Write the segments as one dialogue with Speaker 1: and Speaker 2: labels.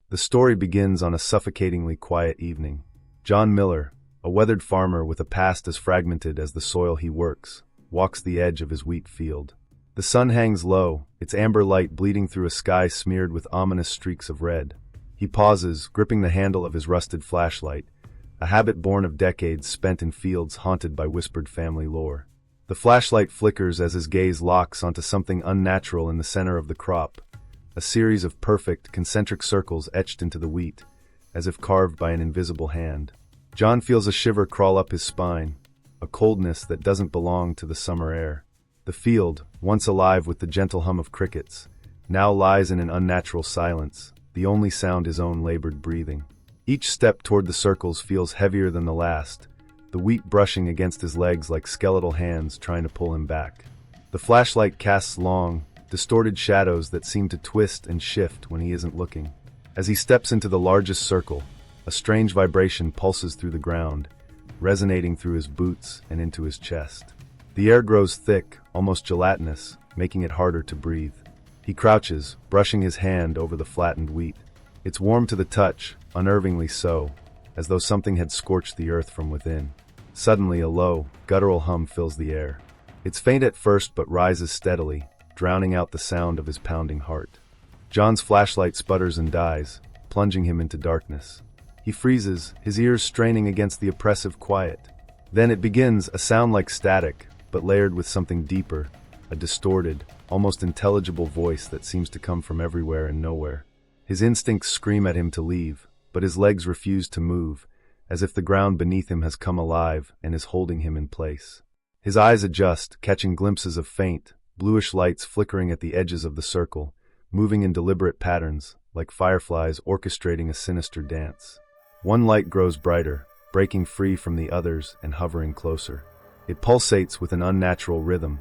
Speaker 1: The story begins on a suffocatingly quiet evening. John Miller, a weathered farmer with a past as fragmented as the soil he works, walks the edge of his wheat field. The sun hangs low, its amber light bleeding through a sky smeared with ominous streaks of red. He pauses, gripping the handle of his rusted flashlight, a habit born of decades spent in fields haunted by whispered family lore. The flashlight flickers as his gaze locks onto something unnatural in the center of the crop, a series of perfect, concentric circles etched into the wheat, as if carved by an invisible hand. John feels a shiver crawl up his spine, a coldness that doesn't belong to the summer air. The field, once alive with the gentle hum of crickets, now lies in an unnatural silence, the only sound his own labored breathing. Each step toward the circles feels heavier than the last, the wheat brushing against his legs like skeletal hands trying to pull him back. The flashlight casts long, distorted shadows that seem to twist and shift when he isn't looking. As he steps into the largest circle, a strange vibration pulses through the ground, resonating through his boots and into his chest. The air grows thick, almost gelatinous, making it harder to breathe. He crouches, brushing his hand over the flattened wheat. It's warm to the touch, unnervingly so, as though something had scorched the earth from within. Suddenly, a low, guttural hum fills the air. It's faint at first but rises steadily, drowning out the sound of his pounding heart. John's flashlight sputters and dies, plunging him into darkness. He freezes, his ears straining against the oppressive quiet. Then it begins, a sound like static, but layered with something deeper, a distorted, almost intelligible voice that seems to come from everywhere and nowhere. His instincts scream at him to leave, but his legs refuse to move, as if the ground beneath him has come alive and is holding him in place. His eyes adjust, catching glimpses of faint, bluish lights flickering at the edges of the circle, moving in deliberate patterns, like fireflies orchestrating a sinister dance. One light grows brighter, breaking free from the others and hovering closer. It pulsates with an unnatural rhythm,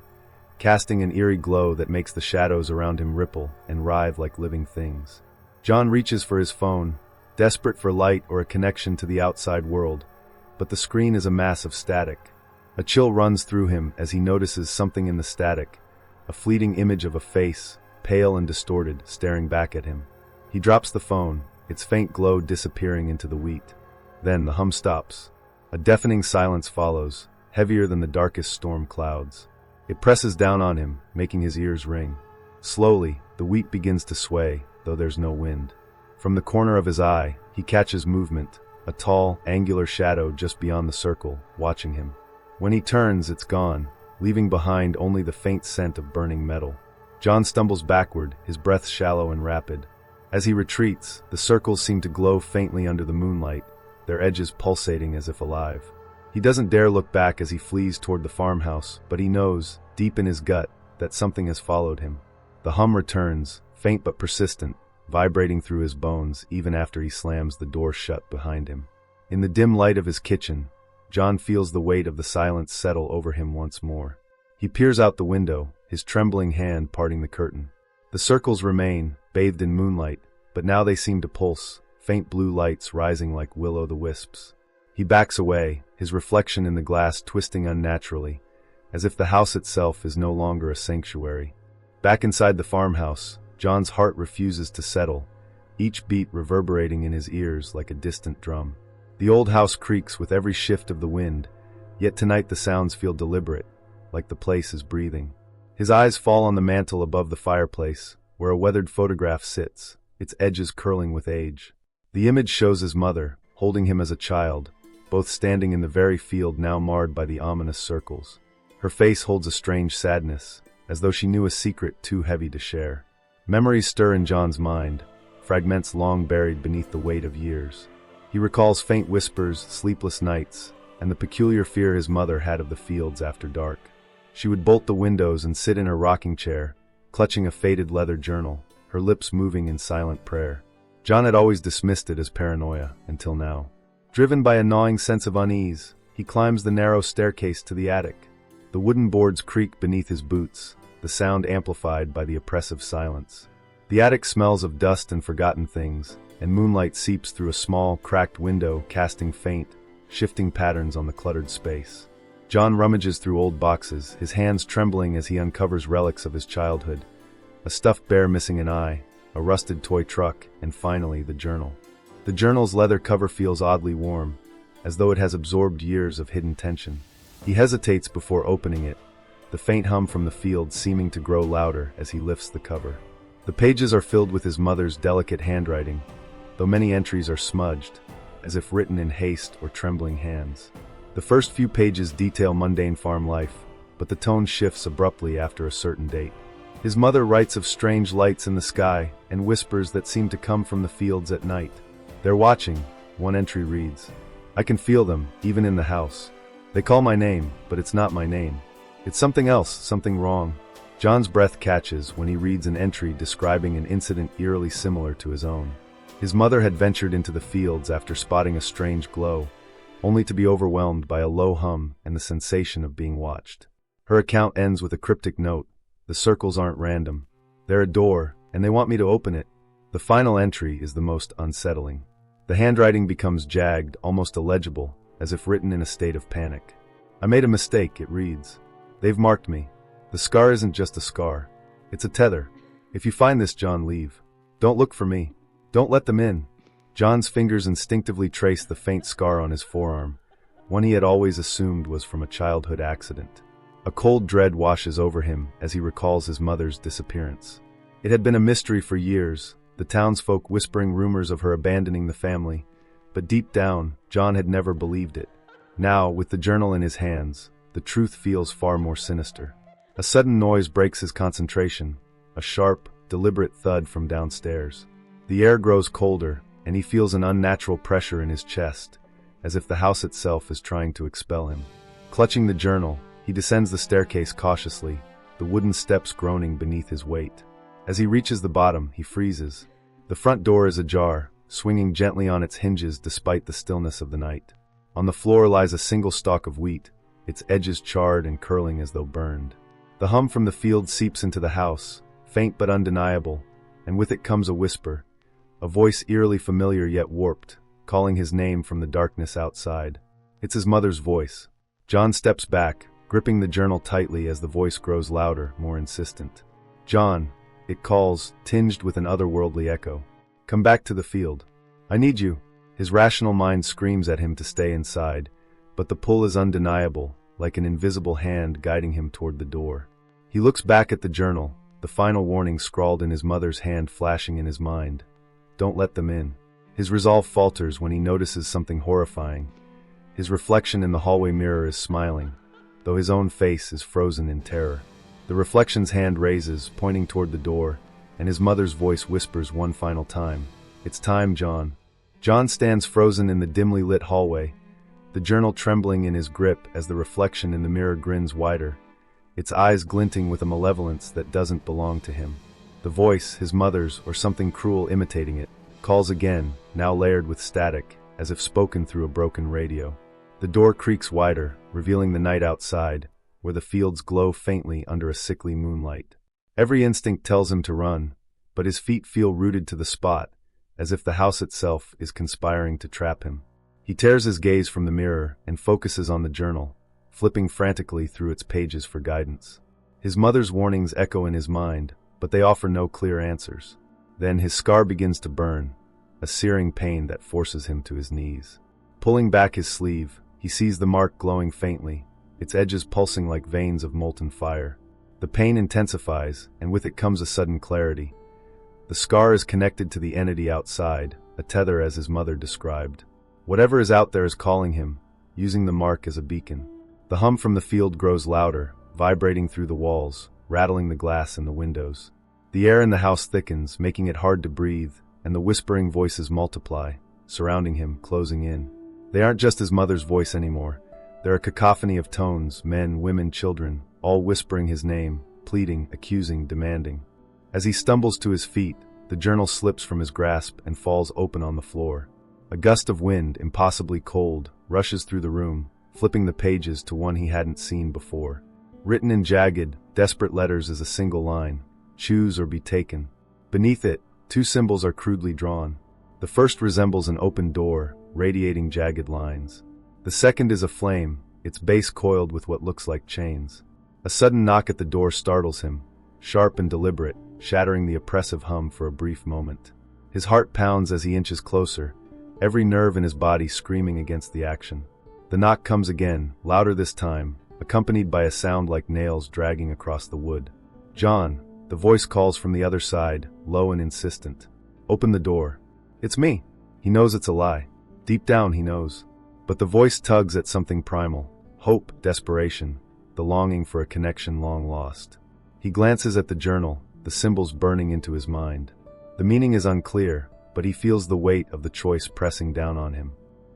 Speaker 1: casting an eerie glow that makes the shadows around him ripple and writhe like living things. John reaches for his phone, desperate for light or a connection to the outside world, but the screen is a mass of static. A chill runs through him as he notices something in the static, a fleeting image of a face, pale and distorted, staring back at him. He drops the phone, its faint glow disappearing into the wheat. Then the hum stops. A deafening silence follows, heavier than the darkest storm clouds. It presses down on him, making his ears ring. Slowly, the wheat begins to sway, though there's no wind. From the corner of his eye, he catches movement, a tall, angular shadow just beyond the circle, watching him. When he turns, it's gone, leaving behind only the faint scent of burning metal. John stumbles backward, his breath shallow and rapid. As he retreats, the circles seem to glow faintly under the moonlight, their edges pulsating as if alive. He doesn't dare look back as he flees toward the farmhouse, but he knows, deep in his gut, that something has followed him. The hum returns, faint but persistent, vibrating through his bones even after he slams the door shut behind him. In the dim light of his kitchen, John feels the weight of the silence settle over him once more. He peers out the window, his trembling hand parting the curtain. The circles remain, bathed in moonlight, but now they seem to pulse, faint blue lights rising like will-o'-the-wisps. He backs away, his reflection in the glass twisting unnaturally, as if the house itself is no longer a sanctuary. Back inside the farmhouse, John's heart refuses to settle, each beat reverberating in his ears like a distant drum. The old house creaks with every shift of the wind, yet tonight the sounds feel deliberate, like the place is breathing. His eyes fall on the mantel above the fireplace, where a weathered photograph sits, its edges curling with age. The image shows his mother, holding him as a child, both standing in the very field now marred by the ominous circles. Her face holds a strange sadness, as though she knew a secret too heavy to share. Memories stir in John's mind, fragments long buried beneath the weight of years. He recalls faint whispers, sleepless nights, and the peculiar fear his mother had of the fields after dark. She would bolt the windows and sit in her rocking chair, clutching a faded leather journal, her lips moving in silent prayer. John had always dismissed it as paranoia, until now. Driven by a gnawing sense of unease, he climbs the narrow staircase to the attic. The wooden boards creak beneath his boots, the sound amplified by the oppressive silence. The attic smells of dust and forgotten things, and moonlight seeps through a small, cracked window, casting faint, shifting patterns on the cluttered space. John rummages through old boxes, his hands trembling as he uncovers relics of his childhood. A stuffed bear missing an eye, a rusted toy truck, and finally the journal. The journal's leather cover feels oddly warm, as though it has absorbed years of hidden tension. He hesitates before opening it, the faint hum from the field seeming to grow louder as he lifts the cover. The pages are filled with his mother's delicate handwriting, though many entries are smudged, as if written in haste or trembling hands. The first few pages detail mundane farm life, but the tone shifts abruptly after a certain date. His mother writes of strange lights in the sky and whispers that seem to come from the fields at night. "They're watching," one entry reads. "I can feel them, even in the house. They call my name, but it's not my name. It's something else, something wrong." John's breath catches when he reads an entry describing an incident eerily similar to his own. His mother had ventured into the fields after spotting a strange glow, only to be overwhelmed by a low hum and the sensation of being watched. Her account ends with a cryptic note: "The circles aren't random. They're a door, and they want me to open it." The final entry is the most unsettling. The handwriting becomes jagged, almost illegible, as if written in a state of panic. "I made a mistake," it reads. "They've marked me. The scar isn't just a scar. It's a tether. If you find this, John, leave. Don't look for me. Don't let them in." John's fingers instinctively trace the faint scar on his forearm, one he had always assumed was from a childhood accident. A cold dread washes over him as he recalls his mother's disappearance. It had been a mystery for years, the townsfolk whispering rumors of her abandoning the family, but deep down, John had never believed it. Now, with the journal in his hands, the truth feels far more sinister. A sudden noise breaks his concentration, a sharp, deliberate thud from downstairs. The air grows colder, and he feels an unnatural pressure in his chest, as if the house itself is trying to expel him. Clutching the journal, he descends the staircase cautiously, the wooden steps groaning beneath his weight. As he reaches the bottom, he freezes. The front door is ajar, swinging gently on its hinges despite the stillness of the night. On the floor lies a single stalk of wheat, its edges charred and curling as though burned. The hum from the field seeps into the house, faint but undeniable, and with it comes a whisper, a voice eerily familiar yet warped, calling his name from the darkness outside. It's his mother's voice. John steps back, gripping the journal tightly as the voice grows louder, more insistent. "John," it calls, tinged with an otherworldly echo. "Come back to the field. I need you." His rational mind screams at him to stay inside, but the pull is undeniable, like an invisible hand guiding him toward the door. He looks back at the journal, the final warning scrawled in his mother's hand flashing in his mind. "Don't let them in." His resolve falters when he notices something horrifying. His reflection in the hallway mirror is smiling, though his own face is frozen in terror. The reflection's hand raises, pointing toward the door, and his mother's voice whispers one final time, "It's time, John." John stands frozen in the dimly lit hallway, the journal trembling in his grip as the reflection in the mirror grins wider, its eyes glinting with a malevolence that doesn't belong to him. The voice, his mother's, or something cruel imitating it, calls again, now layered with static, as if spoken through a broken radio. The door creaks wider, revealing the night outside, where the fields glow faintly under a sickly moonlight. Every instinct tells him to run, but his feet feel rooted to the spot, as if the house itself is conspiring to trap him. He tears his gaze from the mirror and focuses on the journal, flipping frantically through its pages for guidance. His mother's warnings echo in his mind, but they offer no clear answers. Then his scar begins to burn, a searing pain that forces him to his knees. Pulling back his sleeve, he sees the mark glowing faintly, its edges pulsing like veins of molten fire. The pain intensifies, and with it comes a sudden clarity. The scar is connected to the entity outside, a tether as his mother described. Whatever is out there is calling him, using the mark as a beacon. The hum from the field grows louder, vibrating through the walls, rattling the glass in the windows. The air in the house thickens, making it hard to breathe, and the whispering voices multiply, surrounding him, closing in. They aren't just his mother's voice anymore. They're a cacophony of tones, men, women, children, all whispering his name, pleading, accusing, demanding. As he stumbles to his feet, the journal slips from his grasp and falls open on the floor. A gust of wind, impossibly cold, rushes through the room, flipping the pages to one he hadn't seen before. Written in jagged, desperate letters is a single line: "Choose or be taken." Beneath it, two symbols are crudely drawn. The first resembles an open door, radiating jagged lines. The second is a flame, its base coiled with what looks like chains. A sudden knock at the door startles him, sharp and deliberate, shattering the oppressive hum for a brief moment. His heart pounds as he inches closer, every nerve in his body screaming against the action. The knock comes again, louder this time, accompanied by a sound like nails dragging across the wood. "John," the voice calls from the other side, low and insistent. "Open the door." "It's me." He knows it's a lie. Deep down he knows. But the voice tugs at something primal. Hope, desperation, the longing for a connection long lost. He glances at the journal, the symbols burning into his mind. The meaning is unclear, but he feels the weight of the choice pressing down on him.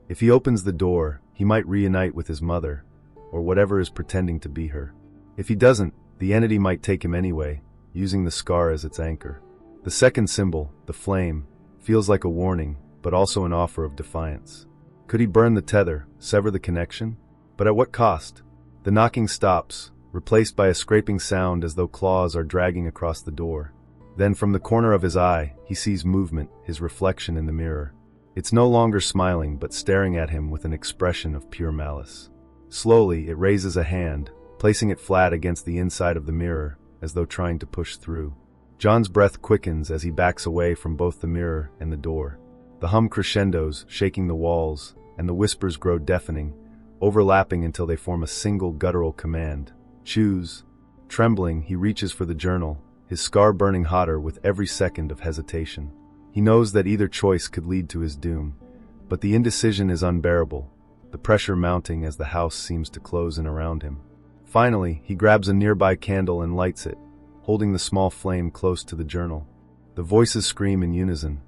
Speaker 1: If he opens the door, he might reunite with his mother, or whatever is pretending to be her. If he doesn't, the entity might take him anyway, using the scar as its anchor. The second symbol, the flame, feels like a warning, but also an offer of defiance. Could he burn the tether, sever the connection? But at what cost? The knocking stops, replaced by a scraping sound as though claws are dragging across the door. Then from the corner of his eye, he sees movement, his reflection in the mirror. It's no longer smiling, but staring at him with an expression of pure malice. Slowly, it raises a hand, placing it flat against the inside of the mirror, as though trying to push through. John's breath quickens as he backs away from both the mirror and the door. The hum crescendos, shaking the walls, and the whispers grow deafening, overlapping until they form a single guttural command. "Choose." Trembling, he reaches for the journal, his scar burning hotter with every second of hesitation. He knows that either choice could lead to his doom, but the indecision is unbearable, the pressure mounting as the house seems to close in around him. Finally, he grabs a nearby candle and lights it, holding the small flame close to the journal. The voices scream in unison,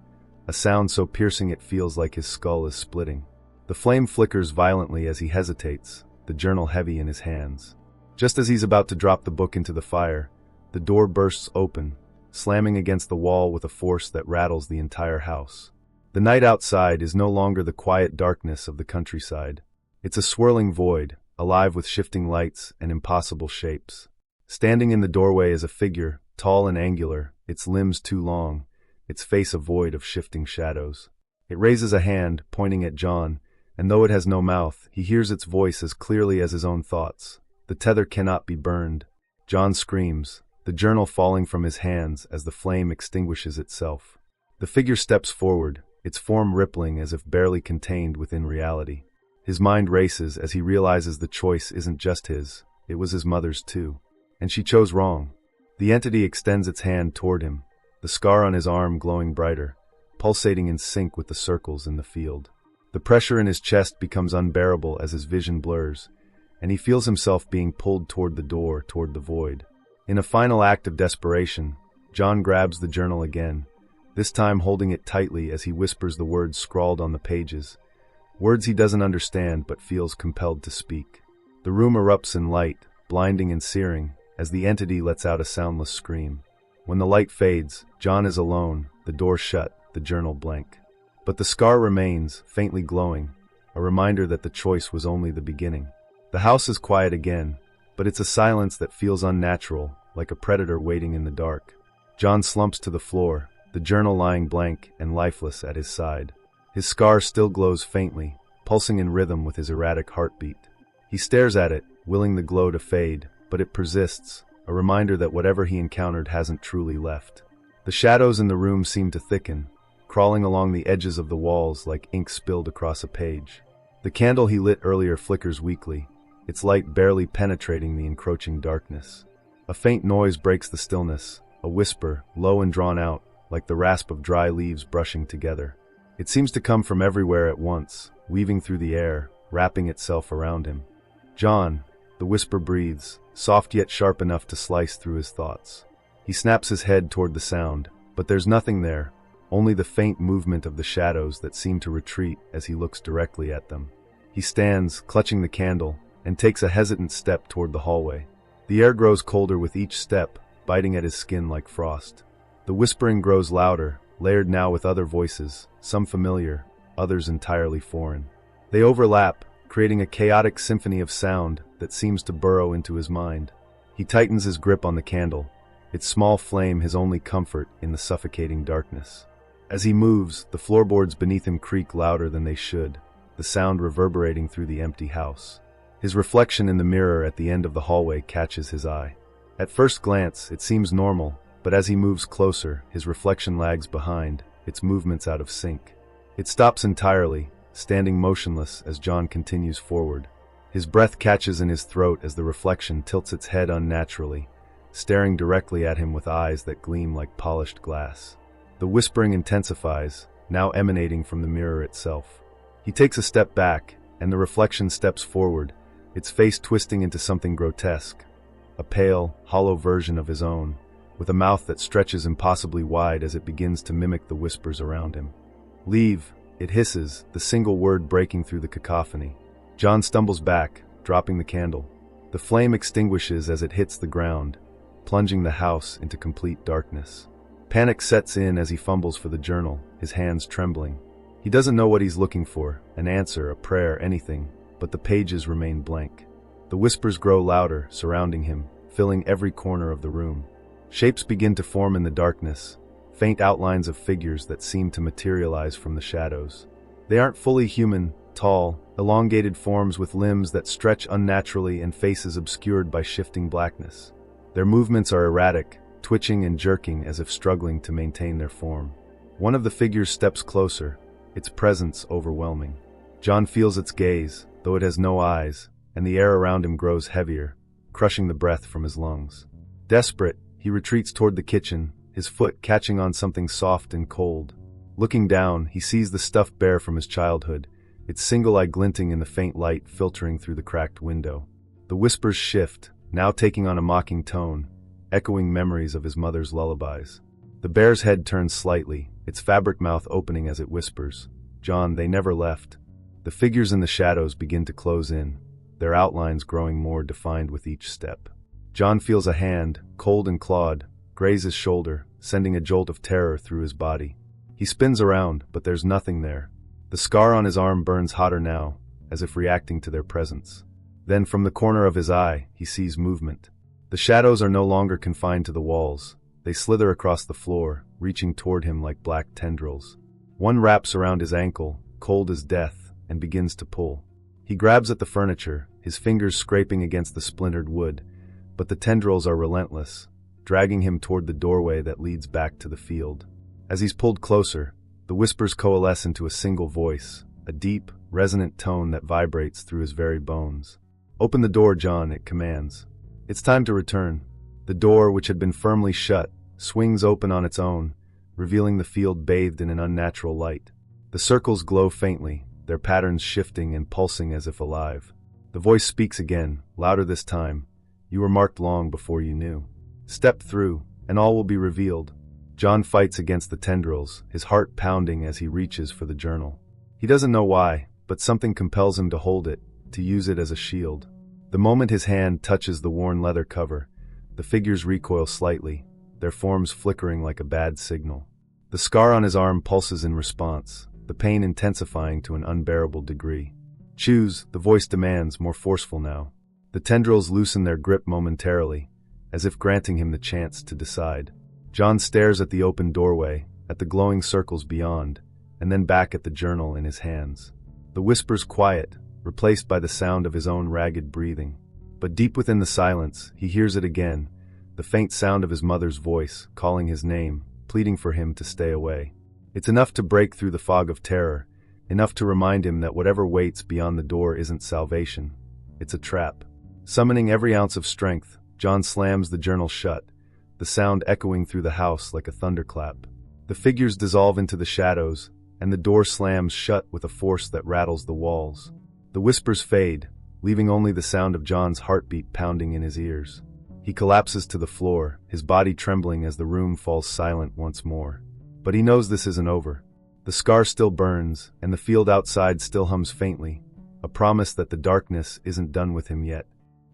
Speaker 1: a sound so piercing it feels like his skull is splitting. The flame flickers violently as he hesitates, the journal heavy in his hands. Just as he's about to drop the book into the fire, the door bursts open, slamming against the wall with a force that rattles the entire house. The night outside is no longer the quiet darkness of the countryside. It's a swirling void, alive with shifting lights and impossible shapes. Standing in the doorway is a figure, tall and angular, its limbs too long, its face a void of shifting shadows. It raises a hand, pointing at John, and though it has no mouth, he hears its voice as clearly as his own thoughts. The tether cannot be burned. John screams, the journal falling from his hands as the flame extinguishes itself. The figure steps forward, its form rippling as if barely contained within reality. His mind races as he realizes the choice isn't just his, it was his mother's too. And she chose wrong. The entity extends its hand toward him, the scar on his arm glowing brighter, pulsating in sync with the circles in the field. The pressure in his chest becomes unbearable as his vision blurs, and he feels himself being pulled toward the door, toward the void. In a final act of desperation, John grabs the journal again, this time holding it tightly as he whispers the words scrawled on the pages, words he doesn't understand but feels compelled to speak. The room erupts in light, blinding and searing, as the entity lets out a soundless scream. When the light fades, John is alone, the door shut, the journal blank. But the scar remains, faintly glowing, a reminder that the choice was only the beginning. The house is quiet again, but it's a silence that feels unnatural, like a predator waiting in the dark. John slumps to the floor, the journal lying blank and lifeless at his side. His scar still glows faintly, pulsing in rhythm with his erratic heartbeat. He stares at it, willing the glow to fade, but it persists, a reminder that whatever he encountered hasn't truly left. The shadows in the room seem to thicken, crawling along the edges of the walls like ink spilled across a page. The candle he lit earlier flickers weakly, its light barely penetrating the encroaching darkness. A faint noise breaks the stillness, a whisper, low and drawn out, like the rasp of dry leaves brushing together. It seems to come from everywhere at once, weaving through the air, wrapping itself around him. "John," the whisper breathes, soft yet sharp enough to slice through his thoughts. He snaps his head toward the sound, but there's nothing there, only the faint movement of the shadows that seem to retreat as he looks directly at them. He stands, clutching the candle, and takes a hesitant step toward the hallway. The air grows colder with each step, biting at his skin like frost. The whispering grows louder, layered now with other voices, some familiar, others entirely foreign. They overlap, creating a chaotic symphony of sound that seems to burrow into his mind. He tightens his grip on the candle, its small flame his only comfort in the suffocating darkness. As he moves, the floorboards beneath him creak louder than they should, the sound reverberating through the empty house. His reflection in the mirror at the end of the hallway catches his eye. At first glance, it seems normal, but as he moves closer, his reflection lags behind, its movements out of sync. It stops entirely, standing motionless as John continues forward. His breath catches in his throat as the reflection tilts its head unnaturally, staring directly at him with eyes that gleam like polished glass. The whispering intensifies, now emanating from the mirror itself. He takes a step back, and the reflection steps forward, its face twisting into something grotesque. A pale, hollow version of his own, with a mouth that stretches impossibly wide as it begins to mimic the whispers around him. "Leave," it hisses, the single word breaking through the cacophony. John stumbles back, dropping the candle. The flame extinguishes as it hits the ground, plunging the house into complete darkness. Panic sets in as he fumbles for the journal, his hands trembling. He doesn't know what he's looking for, an answer, a prayer, anything, but the pages remain blank. The whispers grow louder, surrounding him, filling every corner of the room. Shapes begin to form in the darkness, faint outlines of figures that seem to materialize from the shadows. They aren't fully human, tall, elongated forms with limbs that stretch unnaturally and faces obscured by shifting blackness. Their movements are erratic, twitching and jerking as if struggling to maintain their form. One of the figures steps closer, its presence overwhelming. John feels its gaze, though it has no eyes, and the air around him grows heavier, crushing the breath from his lungs. Desperate, he retreats toward the kitchen, his foot catching on something soft and cold. Looking down, he sees the stuffed bear from his childhood, its single eye glinting in the faint light filtering through the cracked window. The whispers shift, now taking on a mocking tone, echoing memories of his mother's lullabies. The bear's head turns slightly, its fabric mouth opening as it whispers, "John, they never left." The figures in the shadows begin to close in, their outlines growing more defined with each step. John feels a hand, cold and clawed, graze his shoulder, sending a jolt of terror through his body. He spins around, but there's nothing there. The scar on his arm burns hotter now, as if reacting to their presence. Then from the corner of his eye, he sees movement. The shadows are no longer confined to the walls. They slither across the floor, reaching toward him like black tendrils. One wraps around his ankle, cold as death, and begins to pull. He grabs at the furniture, his fingers scraping against the splintered wood, but the tendrils are relentless, dragging him toward the doorway that leads back to the field. As he's pulled closer, the whispers coalesce into a single voice, a deep, resonant tone that vibrates through his very bones. "Open the door, John," it commands. It's time to return. The door, which had been firmly shut, swings open on its own, revealing the field bathed in an unnatural light. The circles glow faintly, their patterns shifting and pulsing as if alive. The voice speaks again, louder this time. "You were marked long before you knew. Step through, and all will be revealed." John fights against the tendrils, his heart pounding as he reaches for the journal. He doesn't know why, but something compels him to hold it, to use it as a shield. The moment his hand touches the worn leather cover, the figures recoil slightly, their forms flickering like a bad signal. The scar on his arm pulses in response, the pain intensifying to an unbearable degree. "Choose," the voice demands, more forceful now. The tendrils loosen their grip momentarily, as if granting him the chance to decide. John stares at the open doorway, at the glowing circles beyond, and then back at the journal in his hands. The whispers quiet, replaced by the sound of his own ragged breathing. But deep within the silence, he hears it again, the faint sound of his mother's voice, calling his name, pleading for him to stay away. It's enough to break through the fog of terror, enough to remind him that whatever waits beyond the door isn't salvation. It's a trap. Summoning every ounce of strength, John slams the journal shut, the sound echoing through the house like a thunderclap. The figures dissolve into the shadows, and the door slams shut with a force that rattles the walls. The whispers fade, leaving only the sound of John's heartbeat pounding in his ears. He collapses to the floor, his body trembling as the room falls silent once more. But he knows this isn't over. The scar still burns, and the field outside still hums faintly, a promise that the darkness isn't done with him yet.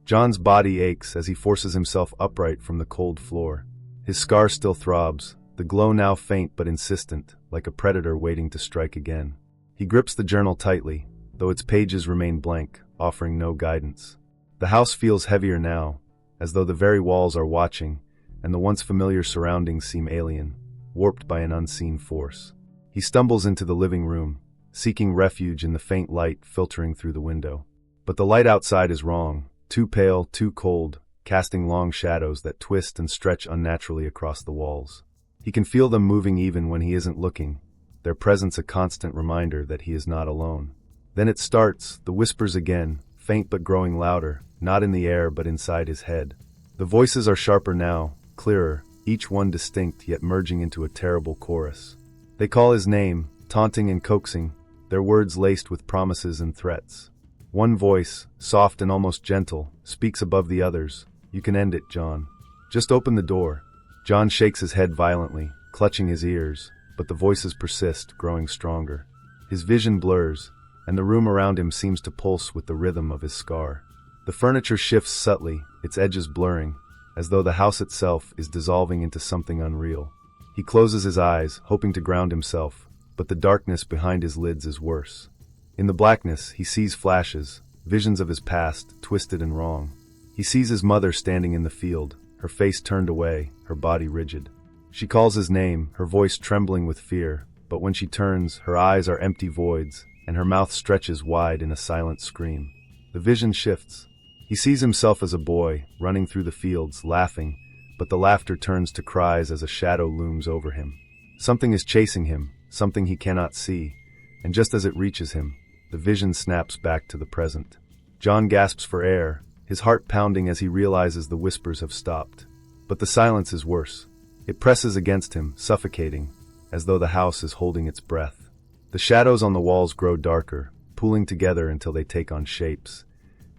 Speaker 1: John's body aches as he forces himself upright from the cold floor. His scar still throbs, the glow now faint but insistent, like a predator waiting to strike again. He grips the journal tightly, though its pages remain blank, offering no guidance. The house feels heavier now, as though the very walls are watching, and the once familiar surroundings seem alien, warped by an unseen force. He stumbles into the living room, seeking refuge in the faint light filtering through the window. But the light outside is wrong, too pale, too cold, casting long shadows that twist and stretch unnaturally across the walls. He can feel them moving even when he isn't looking, their presence a constant reminder that he is not alone. Then it starts, the whispers again, faint but growing louder, not in the air but inside his head. The voices are sharper now, clearer, each one distinct yet merging into a terrible chorus. They call his name, taunting and coaxing, their words laced with promises and threats. One voice, soft and almost gentle, speaks above the others. "You can end it, John. Just open the door." John shakes his head violently, clutching his ears, but the voices persist, growing stronger. His vision blurs, and the room around him seems to pulse with the rhythm of his scar. The furniture shifts subtly, its edges blurring, as though the house itself is dissolving into something unreal. He closes his eyes, hoping to ground himself, but the darkness behind his lids is worse. In the blackness, he sees flashes, visions of his past, twisted and wrong. He sees his mother standing in the field, her face turned away, her body rigid. She calls his name, her voice trembling with fear, but when she turns, her eyes are empty voids, and her mouth stretches wide in a silent scream. The vision shifts. He sees himself as a boy, running through the fields, laughing, but the laughter turns to cries as a shadow looms over him. Something is chasing him, something he cannot see, and just as it reaches him, the vision snaps back to the present. John gasps for air, his heart pounding as he realizes the whispers have stopped. But the silence is worse. It presses against him, suffocating, as though the house is holding its breath. The shadows on the walls grow darker, pooling together until they take on shapes.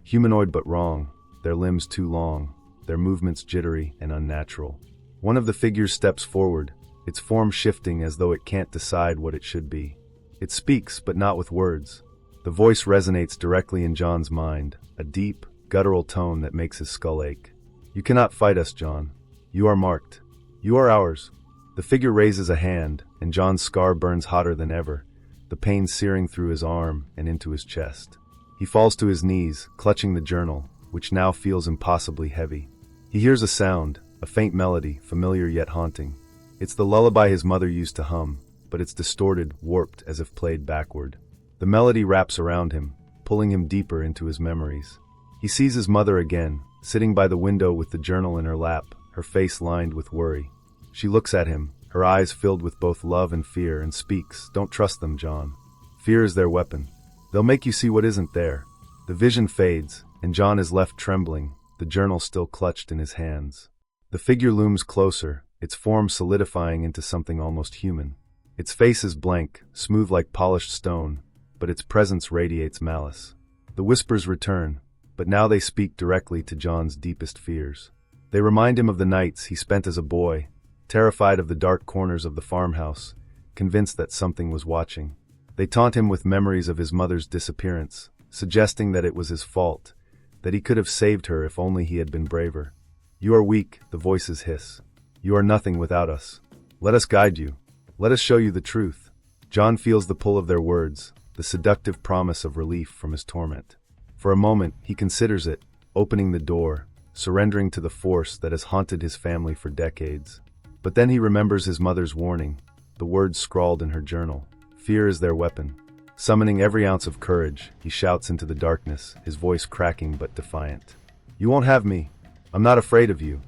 Speaker 1: Humanoid but wrong, their limbs too long, their movements jittery and unnatural. One of the figures steps forward, its form shifting as though it can't decide what it should be. It speaks, but not with words. The voice resonates directly in John's mind, a deep, guttural tone that makes his skull ache. "You cannot fight us, John. You are marked. You are ours." The figure raises a hand, and John's scar burns hotter than ever, the pain searing through his arm and into his chest. He falls to his knees, clutching the journal, which now feels impossibly heavy. He hears a sound, a faint melody, familiar yet haunting. It's the lullaby his mother used to hum, but it's distorted, warped, as if played backward. The melody wraps around him, pulling him deeper into his memories. He sees his mother again, sitting by the window with the journal in her lap, her face lined with worry. She looks at him, her eyes filled with both love and fear, and speaks, "Don't trust them, John. Fear is their weapon. They'll make you see what isn't there." The vision fades, and John is left trembling, the journal still clutched in his hands. The figure looms closer, its form solidifying into something almost human. Its face is blank, smooth like polished stone, but its presence radiates malice. The whispers return, but now they speak directly to John's deepest fears. They remind him of the nights he spent as a boy, terrified of the dark corners of the farmhouse, convinced that something was watching. They taunt him with memories of his mother's disappearance, suggesting that it was his fault, that he could have saved her if only he had been braver. "You are weak," the voices hiss. "You are nothing without us. Let us guide you. Let us show you the truth." John feels the pull of their words, the seductive promise of relief from his torment. For a moment, he considers it, opening the door, surrendering to the force that has haunted his family for decades. But then he remembers his mother's warning, the words scrawled in her journal. Fear is their weapon. Summoning every ounce of courage, he shouts into the darkness, his voice cracking but defiant. "You won't have me. I'm not afraid of you."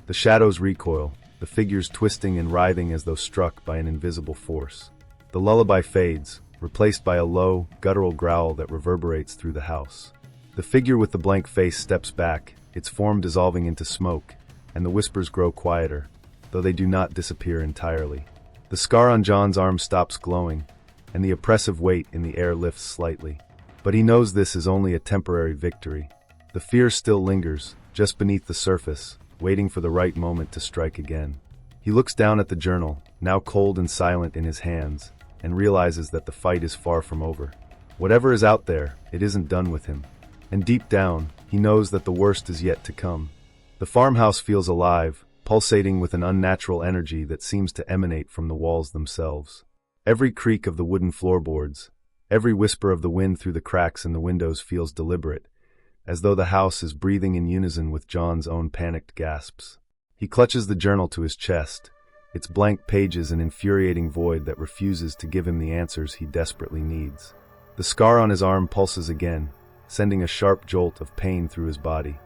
Speaker 1: The shadows recoil, the figures twisting and writhing as though struck by an invisible force. The lullaby fades, replaced by a low, guttural growl that reverberates through the house. The figure with the blank face steps back, its form dissolving into smoke, and the whispers grow quieter, though they do not disappear entirely. The scar on John's arm stops glowing, and the oppressive weight in the air lifts slightly. But he knows this is only a temporary victory. The fear still lingers, just beneath the surface, waiting for the right moment to strike again. He looks down at the journal, now cold and silent in his hands, and realizes that the fight is far from over. Whatever is out there, it isn't done with him. And deep down, he knows that the worst is yet to come. The farmhouse feels alive, pulsating with an unnatural energy that seems to emanate from the walls themselves. Every creak of the wooden floorboards, every whisper of the wind through the cracks in the windows feels deliberate, as though the house is breathing in unison with John's own panicked gasps. He clutches the journal to his chest, its blank pages an infuriating void that refuses to give him the answers he desperately needs. The scar on his arm pulses again, sending a sharp jolt of pain through his body.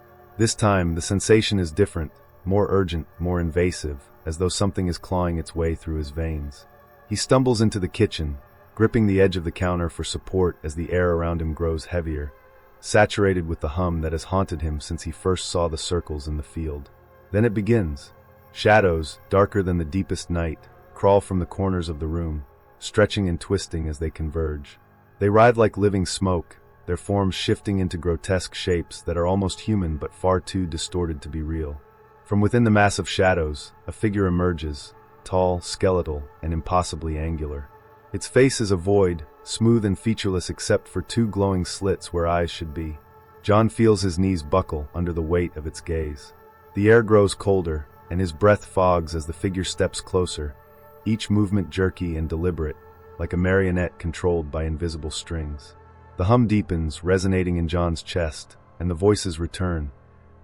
Speaker 1: This time, the sensation is different, more urgent, more invasive, as though something is clawing its way through his veins. He stumbles into the kitchen, gripping the edge of the counter for support as the air around him grows heavier, saturated with the hum that has haunted him since he first saw the circles in the field. Then it begins. Shadows, darker than the deepest night, crawl from the corners of the room, stretching and twisting as they converge. They writhe like living smoke, their forms shifting into grotesque shapes that are almost human but far too distorted to be real. From within the mass of shadows, a figure emerges, tall, skeletal, and impossibly angular. Its face is a void, smooth and featureless except for two glowing slits where eyes should be. John feels his knees buckle under the weight of its gaze. The air grows colder, and his breath fogs as the figure steps closer, each movement jerky and deliberate, like a marionette controlled by invisible strings. The hum deepens, resonating in John's chest, and the voices return,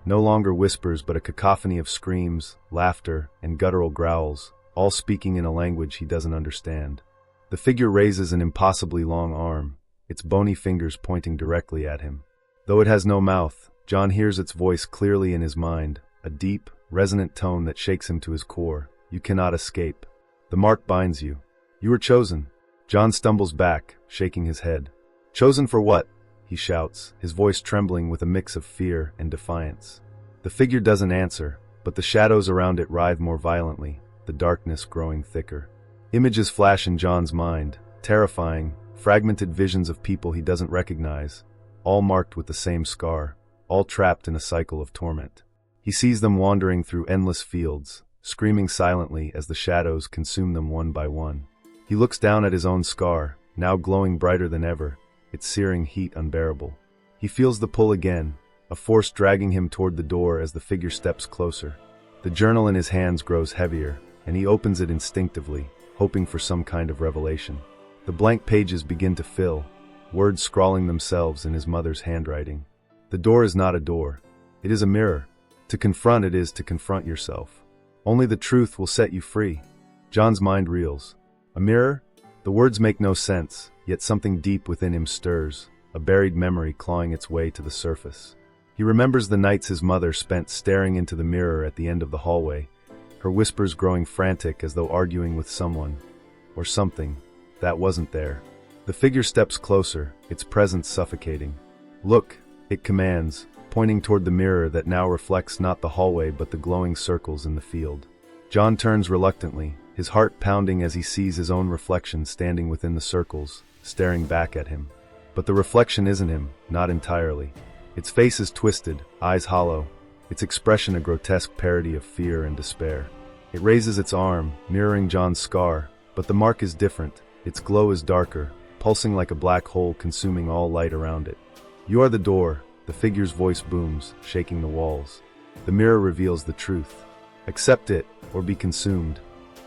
Speaker 1: no longer whispers but a cacophony of screams, laughter, and guttural growls, all speaking in a language he doesn't understand. The figure raises an impossibly long arm, its bony fingers pointing directly at him. Though it has no mouth, John hears its voice clearly in his mind, a deep, resonant tone that shakes him to his core. You cannot escape. The mark binds you. You were chosen. John stumbles back, shaking his head. Chosen for what? He shouts, his voice trembling with a mix of fear and defiance. The figure doesn't answer, but the shadows around it writhe more violently, the darkness growing thicker. Images flash in John's mind, terrifying, fragmented visions of people he doesn't recognize, all marked with the same scar, all trapped in a cycle of torment. He sees them wandering through endless fields, screaming silently as the shadows consume them one by one. He looks down at his own scar, now glowing brighter than ever, its searing heat unbearable. He feels the pull again, a force dragging him toward the door as the figure steps closer. The journal in his hands grows heavier, and he opens it instinctively, hoping for some kind of revelation. The blank pages begin to fill, words scrawling themselves in his mother's handwriting. The door is not a door. It is a mirror. To confront it is to confront yourself. Only the truth will set you free. John's mind reels. A mirror? The words make no sense, yet something deep within him stirs, a buried memory clawing its way to the surface. He remembers the nights his mother spent staring into the mirror at the end of the hallway, her whispers growing frantic as though arguing with someone, or something, that wasn't there. The figure steps closer, its presence suffocating. Look, it commands, pointing toward the mirror that now reflects not the hallway but the glowing circles in the field. John turns reluctantly, his heart pounding as he sees his own reflection standing within the circles, staring back at him. But the reflection isn't him, not entirely. Its face is twisted, eyes hollow, its expression a grotesque parody of fear and despair. It raises its arm, mirroring John's scar, but the mark is different. Its glow is darker, pulsing like a black hole consuming all light around it. You are the door, the figure's voice booms, shaking the walls. The mirror reveals the truth. Accept it, or be consumed.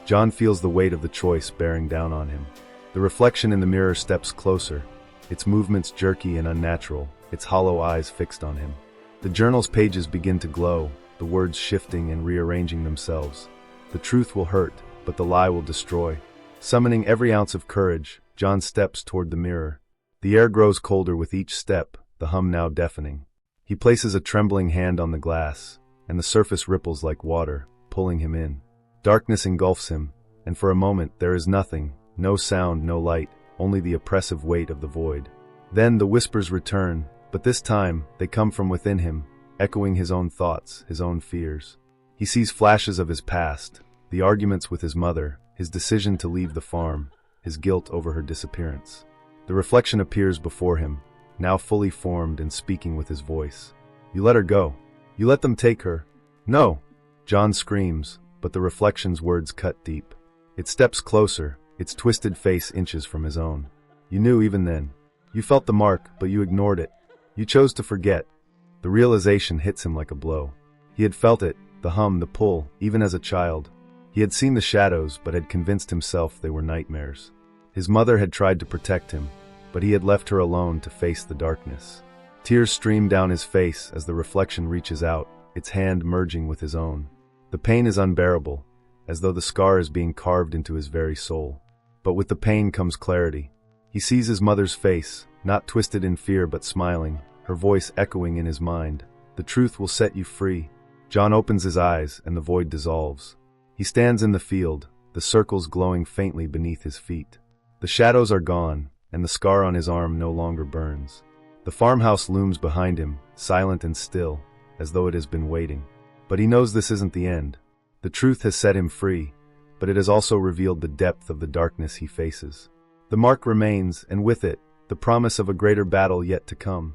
Speaker 1: John feels the weight of the choice bearing down on him. The reflection in the mirror steps closer, its movements jerky and unnatural, its hollow eyes fixed on him. The journal's pages begin to glow, the words shifting and rearranging themselves. The truth will hurt, but the lie will destroy. Summoning every ounce of courage, John steps toward the mirror. The air grows colder with each step, the hum now deafening. He places a trembling hand on the glass, and the surface ripples like water, pulling him in. Darkness engulfs him, and for a moment there is nothing, no sound, no light, only the oppressive weight of the void. Then the whispers return, but this time they come from within him, echoing his own thoughts, his own fears. He sees flashes of his past, the arguments with his mother, his decision to leave the farm, his guilt over her disappearance. The reflection appears before him, now fully formed and speaking with his voice. You let her go. You let them take her. No! John screams, but the reflection's words cut deep. It steps closer, its twisted face inches from his own. You knew even then. You felt the mark, but you ignored it. You chose to forget. The realization hits him like a blow. He had felt it, the hum, the pull, even as a child. He had seen the shadows, but had convinced himself they were nightmares. His mother had tried to protect him, but he had left her alone to face the darkness. Tears stream down his face as the reflection reaches out, its hand merging with his own. The pain is unbearable, as though the scar is being carved into his very soul. But with the pain comes clarity. He sees his mother's face, not twisted in fear but smiling, her voice echoing in his mind. The truth will set you free. John opens his eyes, and the void dissolves. He stands in the field, the circles glowing faintly beneath his feet. The shadows are gone, and the scar on his arm no longer burns. The farmhouse looms behind him, silent and still, as though it has been waiting. But he knows this isn't the end. The truth has set him free, but it has also revealed the depth of the darkness he faces. The mark remains, and with it, the promise of a greater battle yet to come.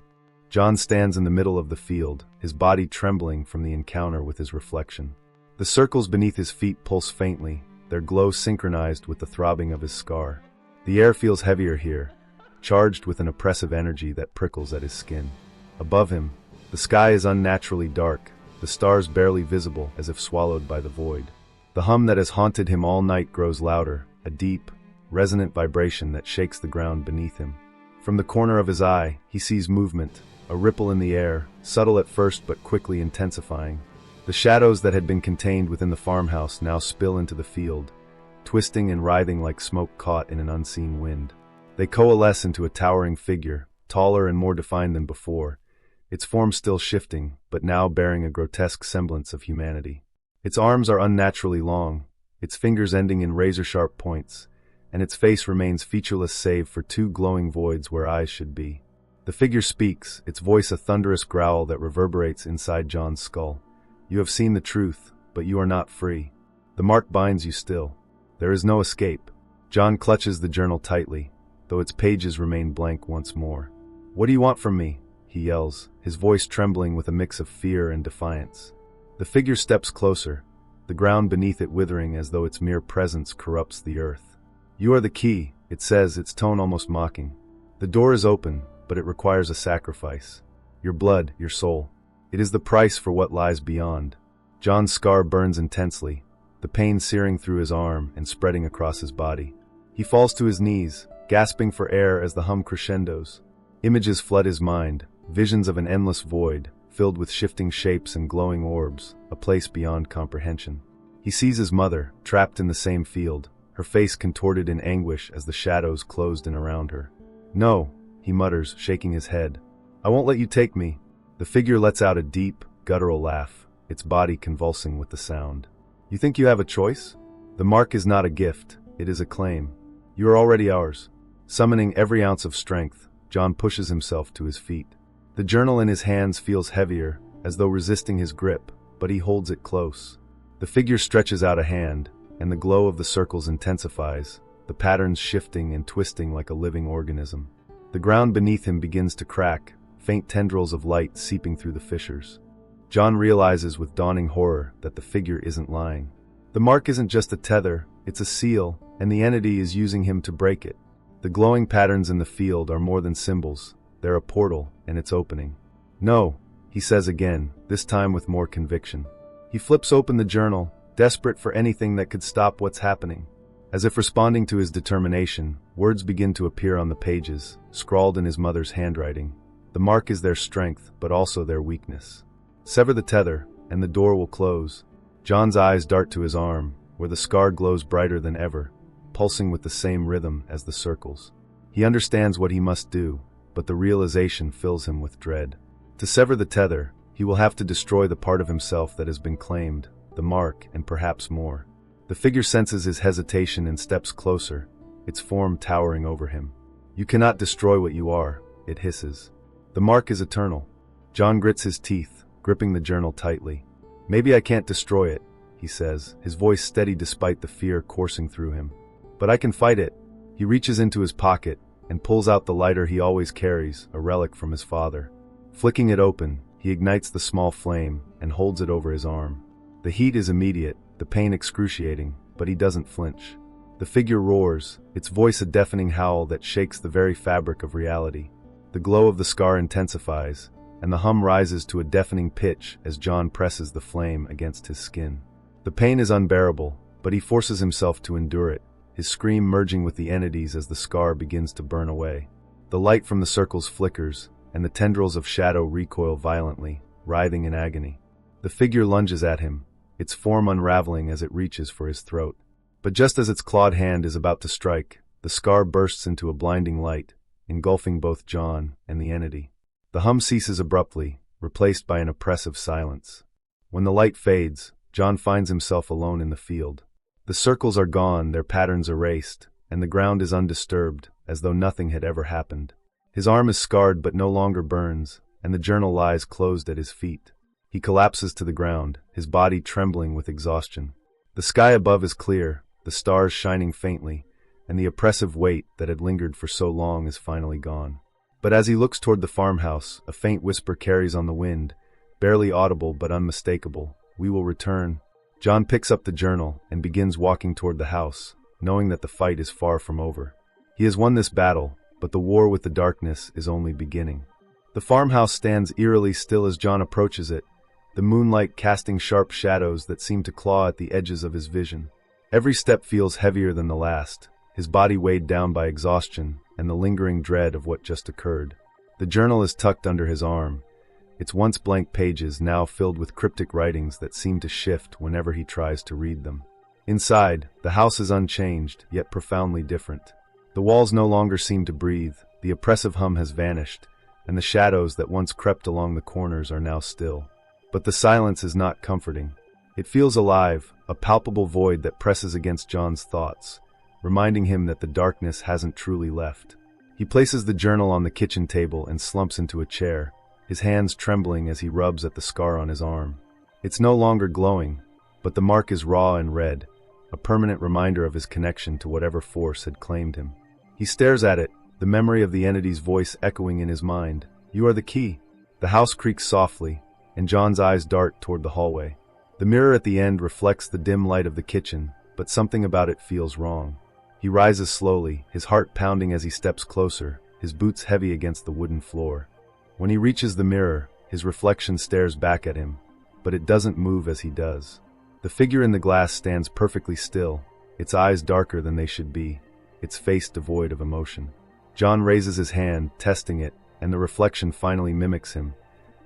Speaker 1: John stands in the middle of the field, his body trembling from the encounter with his reflection. The circles beneath his feet pulse faintly, their glow synchronized with the throbbing of his scar. The air feels heavier here, charged with an oppressive energy that prickles at his skin. Above him, the sky is unnaturally dark, the stars barely visible as if swallowed by the void. The hum that has haunted him all night grows louder, a deep, resonant vibration that shakes the ground beneath him. From the corner of his eye, he sees movement, a ripple in the air, subtle at first but quickly intensifying. The shadows that had been contained within the farmhouse now spill into the field, twisting and writhing like smoke caught in an unseen wind. They coalesce into a towering figure, taller and more defined than before, its form still shifting, but now bearing a grotesque semblance of humanity. Its arms are unnaturally long, its fingers ending in razor-sharp points, and its face remains featureless save for two glowing voids where eyes should be. The figure speaks, its voice a thunderous growl that reverberates inside John's skull. You have seen the truth, but you are not free. The mark binds you still. There is no escape. John clutches the journal tightly, though its pages remain blank once more. What do you want from me? He yells, his voice trembling with a mix of fear and defiance. The figure steps closer, the ground beneath it withering as though its mere presence corrupts the earth. You are the key, it says, its tone almost mocking. The door is open, but it requires a sacrifice. Your blood, your soul. It is the price for what lies beyond. John's scar burns intensely, the pain searing through his arm and spreading across his body. He falls to his knees, gasping for air as the hum crescendos. Images flood his mind, visions of an endless void, filled with shifting shapes and glowing orbs, a place beyond comprehension. He sees his mother, trapped in the same field, her face contorted in anguish as the shadows closed in around her. No, he mutters, shaking his head. I won't let you take me. The figure lets out a deep, guttural laugh, its body convulsing with the sound. You think you have a choice? The mark is not a gift, it is a claim. You are already ours. Summoning every ounce of strength, John pushes himself to his feet. The journal in his hands feels heavier, as though resisting his grip, but he holds it close. The figure stretches out a hand, and the glow of the circles intensifies, the patterns shifting and twisting like a living organism. The ground beneath him begins to crack, faint tendrils of light seeping through the fissures. John realizes with dawning horror that the figure isn't lying. The mark isn't just a tether, it's a seal, and the entity is using him to break it. The glowing patterns in the field are more than symbols, they're a portal, and it's opening. No, he says again, this time with more conviction. He flips open the journal, desperate for anything that could stop what's happening. As if responding to his determination, words begin to appear on the pages, scrawled in his mother's handwriting. The mark is their strength, but also their weakness. Sever the tether, and the door will close. John's eyes dart to his arm, where the scar glows brighter than ever, pulsing with the same rhythm as the circles. He understands what he must do, but the realization fills him with dread. To sever the tether, he will have to destroy the part of himself that has been claimed, the mark, and perhaps more. The figure senses his hesitation and steps closer, its form towering over him. You cannot destroy what you are, it hisses. The mark is eternal. John grits his teeth, gripping the journal tightly. Maybe I can't destroy it, he says, his voice steady despite the fear coursing through him. But I can fight it. He reaches into his pocket and pulls out the lighter he always carries, a relic from his father. Flicking it open, he ignites the small flame and holds it over his arm. The heat is immediate, the pain excruciating, but he doesn't flinch. The figure roars, its voice a deafening howl that shakes the very fabric of reality. The glow of the scar intensifies, and the hum rises to a deafening pitch as John presses the flame against his skin. The pain is unbearable, but he forces himself to endure it, his scream merging with the entities as the scar begins to burn away. The light from the circles flickers, and the tendrils of shadow recoil violently, writhing in agony. The figure lunges at him, its form unraveling as it reaches for his throat. But just as its clawed hand is about to strike, the scar bursts into a blinding light, engulfing both John and the entity. The hum ceases abruptly, replaced by an oppressive silence. When the light fades, John finds himself alone in the field. The circles are gone, their patterns erased, and the ground is undisturbed, as though nothing had ever happened. His arm is scarred but no longer burns, and the journal lies closed at his feet. He collapses to the ground, his body trembling with exhaustion. The sky above is clear, the stars shining faintly, and the oppressive weight that had lingered for so long is finally gone. But as he looks toward the farmhouse, a faint whisper carries on the wind, barely audible but unmistakable. "We will return." John picks up the journal and begins walking toward the house, knowing that the fight is far from over. He has won this battle, but the war with the darkness is only beginning. The farmhouse stands eerily still as John approaches it, the moonlight casting sharp shadows that seem to claw at the edges of his vision. Every step feels heavier than the last, his body weighed down by exhaustion and the lingering dread of what just occurred. The journal is tucked under his arm, its once blank pages now filled with cryptic writings that seem to shift whenever he tries to read them. Inside, the house is unchanged, yet profoundly different. The walls no longer seem to breathe, the oppressive hum has vanished, and the shadows that once crept along the corners are now still. But the silence is not comforting. It feels alive, a palpable void that presses against John's thoughts, reminding him that the darkness hasn't truly left. He places the journal on the kitchen table and slumps into a chair, his hands trembling as he rubs at the scar on his arm. It's no longer glowing, but the mark is raw and red, a permanent reminder of his connection to whatever force had claimed him. He stares at it, the memory of the entity's voice echoing in his mind. "You are the key." The house creaks softly, and John's eyes dart toward the hallway. The mirror at the end reflects the dim light of the kitchen, but something about it feels wrong. He rises slowly, his heart pounding as he steps closer, his boots heavy against the wooden floor. When he reaches the mirror, his reflection stares back at him, but it doesn't move as he does. The figure in the glass stands perfectly still, its eyes darker than they should be, its face devoid of emotion. John raises his hand, testing it, and the reflection finally mimics him.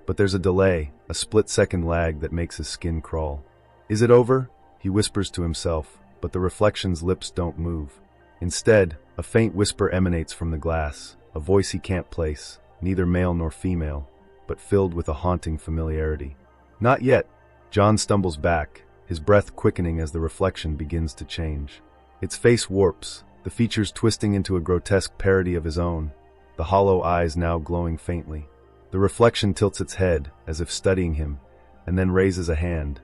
Speaker 1: But there's a delay, a split-second lag that makes his skin crawl. "Is it over?" he whispers to himself, but the reflection's lips don't move. Instead, a faint whisper emanates from the glass, a voice he can't place, neither male nor female, but filled with a haunting familiarity. "Not yet." John stumbles back, his breath quickening as the reflection begins to change. Its face warps, the features twisting into a grotesque parody of his own, the hollow eyes now glowing faintly. The reflection tilts its head, as if studying him, and then raises a hand,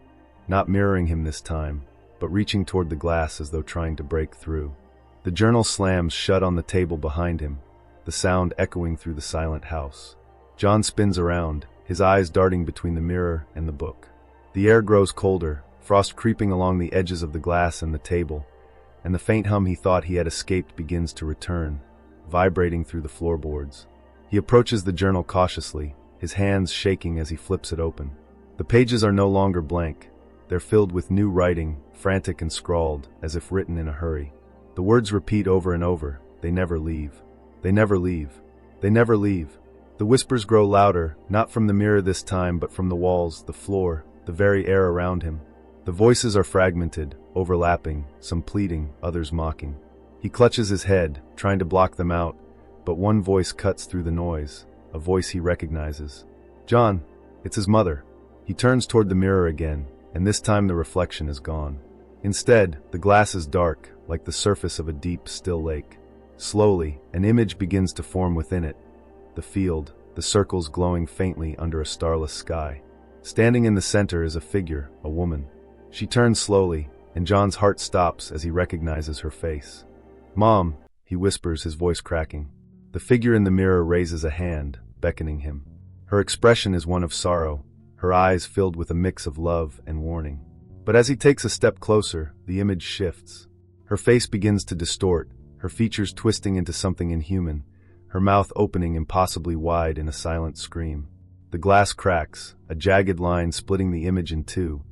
Speaker 1: not mirroring him this time, but reaching toward the glass as though trying to break through. The journal slams shut on the table behind him, the sound echoing through the silent house. John spins around, his eyes darting between the mirror and the book. The air grows colder, frost creeping along the edges of the glass and the table, and the faint hum he thought he had escaped begins to return, vibrating through the floorboards. He approaches the journal cautiously, his hands shaking as he flips it open. The pages are no longer blank. They're filled with new writing, frantic and scrawled, as if written in a hurry. The words repeat over and over. "They never leave. They never leave. They never leave." The whispers grow louder, not from the mirror this time, but from the walls, the floor, the very air around him. The voices are fragmented, overlapping, some pleading, others mocking. He clutches his head, trying to block them out, but one voice cuts through the noise, a voice he recognizes. "John!" It's his mother. He turns toward the mirror again, and this time the reflection is gone. Instead, the glass is dark, like the surface of a deep, still lake. Slowly, an image begins to form within it. The field, the circles glowing faintly under a starless sky. Standing in the center is a figure, a woman. She turns slowly, and John's heart stops as he recognizes her face. "Mom," he whispers, his voice cracking. The figure in the mirror raises a hand, beckoning him. Her expression is one of sorrow, her eyes filled with a mix of love and warning. But as he takes a step closer, the image shifts. Her face begins to distort, her features twisting into something inhuman, her mouth opening impossibly wide in a silent scream. The glass cracks, a jagged line splitting the image in two,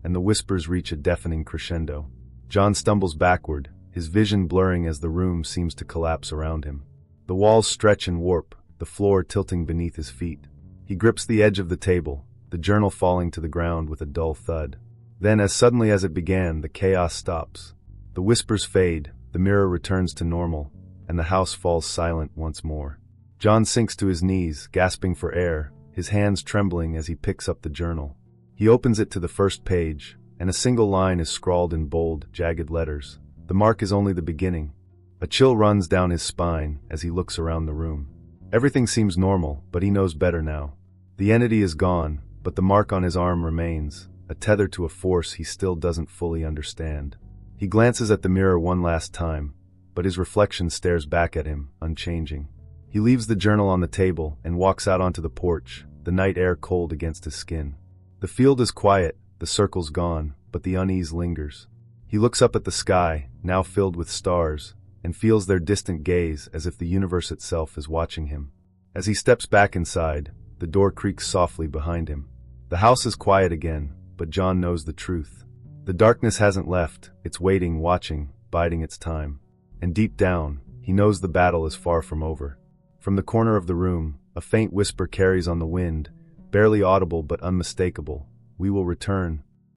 Speaker 1: and the whispers reach a deafening crescendo. John stumbles backward, his vision blurring as the room seems to collapse around him. The walls stretch and warp, the floor tilting beneath his feet. He grips the edge of the table, the journal falling to the ground with a dull thud. Then, as suddenly as it began, the chaos stops. The whispers fade, the mirror returns to normal, and the house falls silent once more. John sinks to his knees, gasping for air, his hands trembling as he picks up the journal. He opens it to the first page, and a single line is scrawled in bold, jagged letters. The mark is only the beginning. A chill runs down his spine as he looks around the room. Everything seems normal, but he knows better now. The entity is gone, but the mark on his arm remains, a tether to a force he still doesn't fully understand. He glances at the mirror one last time, but his reflection stares back at him, unchanging. He leaves the journal on the table and walks out onto the porch, the night air cold against his skin. The field is quiet, the circle's gone, but the unease lingers. He looks up at the sky, now filled with stars, and feels their distant gaze as if the universe itself is watching him. As he steps back inside, the door creaks softly behind him. The house is quiet again, but John knows the truth. The darkness hasn't left, it's waiting, watching, biding its time. And deep down, he knows the battle is far from over. From the corner of the room, a faint whisper carries on the wind, barely audible but unmistakable. We will return,